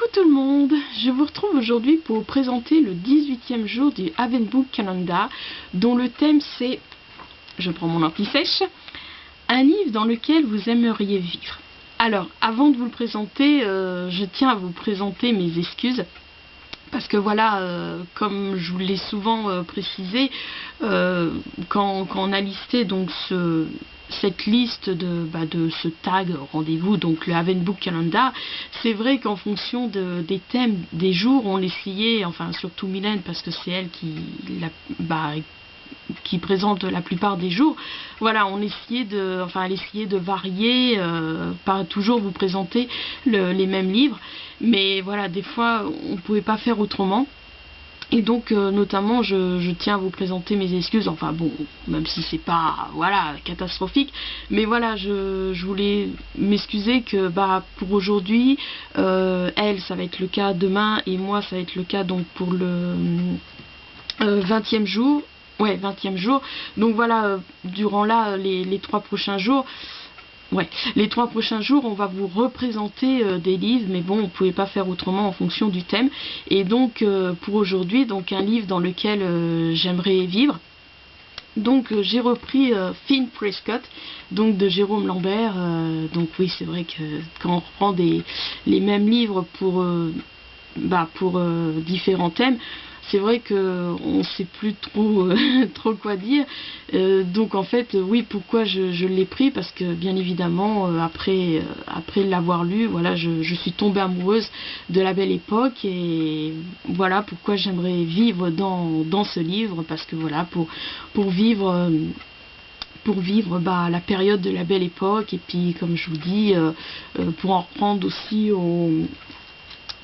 Coucou tout le monde, je vous retrouve aujourd'hui pour vous présenter le 18e jour du Havenbook Calendar dont le thème c'est, je prends mon anti-sèche, un livre dans lequel vous aimeriez vivre. Alors avant de vous le présenter, je tiens à vous présenter mes excuses. Parce que voilà, comme je vous l'ai souvent précisé, quand on a listé donc cette liste de ce tag rendez-vous, donc le Havenbook Calendar, c'est vrai qu'en fonction des thèmes des jours, on essayait, enfin surtout Mylène, parce que c'est elle qui présente la plupart des jours, voilà, elle essayait de varier, pas toujours vous présenter les mêmes livres, mais voilà, des fois on pouvait pas faire autrement. Et donc notamment je tiens à vous présenter mes excuses, enfin bon, même si c'est pas voilà catastrophique, mais voilà, je voulais m'excuser que pour aujourd'hui, elle ça va être le cas demain et moi ça va être le cas donc pour le 20e jour. Ouais, 20e jour. Donc voilà, durant là, les 3 prochains jours, on va vous représenter des livres, mais bon, on ne pouvait pas faire autrement en fonction du thème. Et donc, pour aujourd'hui, donc un livre dans lequel j'aimerais vivre. Donc j'ai repris Finn Prescott, donc de Jérôme Lambert. Donc oui, c'est vrai que quand on reprend les mêmes livres pour différents thèmes, c'est vrai qu'on ne sait plus trop, trop quoi dire. Donc en fait, oui, pourquoi je l'ai pris, parce que bien évidemment, après l'avoir lu, voilà, je suis tombée amoureuse de La Belle Époque, et voilà pourquoi j'aimerais vivre dans ce livre, parce que voilà, pour vivre la période de La Belle Époque, et puis comme je vous dis, pour en reprendre aussi au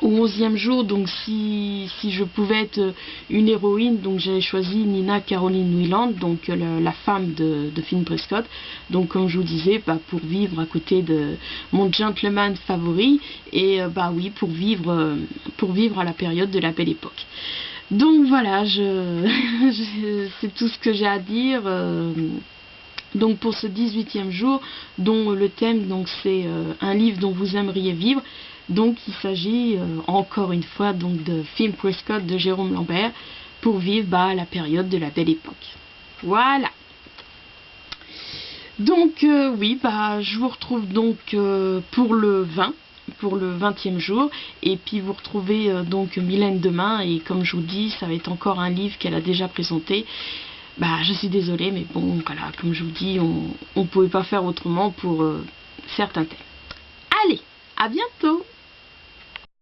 11e jour, donc si je pouvais être une héroïne, donc j'avais choisi Nina Caroline Wieland, donc la femme de Finn Prescott, donc comme je vous disais, pour vivre à côté de mon gentleman favori, et oui, pour vivre à la période de La Belle Époque. Donc voilà, c'est tout ce que j'ai à dire. Donc pour ce 18e jour, dont le thème donc c'est un livre dont vous aimeriez vivre. Donc il s'agit encore une fois donc de Finn Prescott de Jérôme Lambert, pour vivre la période de La Belle Époque. Voilà. Donc oui, je vous retrouve donc pour le 20e jour, et puis vous retrouvez donc Mylène demain, et comme je vous dis, ça va être encore un livre qu'elle a déjà présenté. Je suis désolée, mais bon, voilà, comme je vous dis, on ne pouvait pas faire autrement pour certains thèmes. Allez, à bientôt!